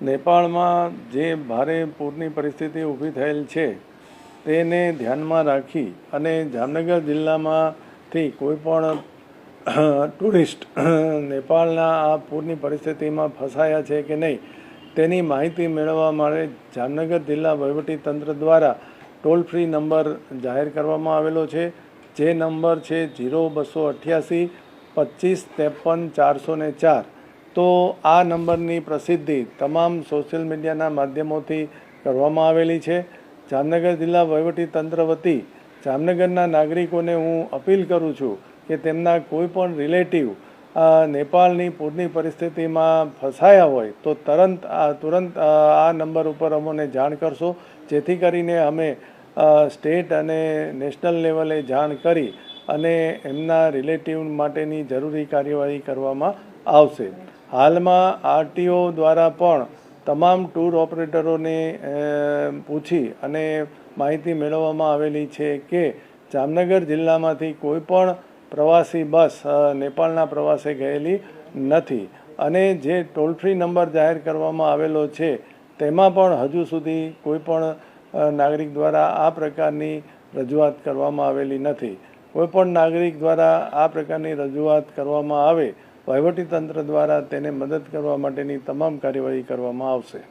નેપાળમાં જે ભારે પૂરની પરિસ્થિતિ ઊભી થયેલ છે તેને ધ્યાનમાં રાખી અને જામનગર જિલ્લામાંથી કોઈ પણ ટુરિસ્ટ નેપાળના આ પૂરની પરિસ્થિતિમાં ફસાયા છે કે નહીં તેની માહિતી મેળવવા માટે જામનગર જિલ્લા વહીવટીતંત્ર દ્વારા ટોલ ફ્રી નંબર જાહેર કરવામાં આવેલો છે, જે નંબર છે 0288 25 53 404। તો આ નંબરની પ્રસિદ્ધિ તમામ સોશિયલ મીડિયાના માધ્યમોથી કરવામાં આવેલી છે। જામનગર જિલ્લા વહીવટીતંત્ર વતી જામનગરના નાગરિકોને હું અપીલ કરું છું કે તેમના કોઈ પણ રિલેટિવ નેપાળની પૂરની પરિસ્થિતિમાં ફસાયા હોય તો તુરંત આ નંબર ઉપર અમને જાણ કરશો, જેથી કરીને અમે સ્ટેટ અને નેશનલ લેવલે જાણ કરી અને એમના રિલેટિવ માટેની જરૂરી કાર્યવાહી કરવામાં આવશે। હાલમાં આરટીઓ દ્વારા પણ તમામ ટૂર ઓપરેટરોને પૂછી અને માહિતી મેળવવામાં આવેલી છે કે જામનગર જિલ્લામાંથી કોઈ પણ પ્રવાસી બસ નેપાળના પ્રવાસે ગયેલી નથી અને જે ટોલ ફ્રી નંબર જાહેર કરવામાં આવેલો છે તેમાં પણ હજુ સુધી કોઈ પણ નાગરિક દ્વારા આ પ્રકારની રજૂઆત કરવામાં આવેલી નથી। કોઈ પણ નાગરિક દ્વારા આ પ્રકારની રજૂઆત કરવામાં આવે, વહીવટીતંત્ર દ્વારા તેને મદદ કરવા માટેની તમામ કાર્યવાહી કરવામાં આવશે।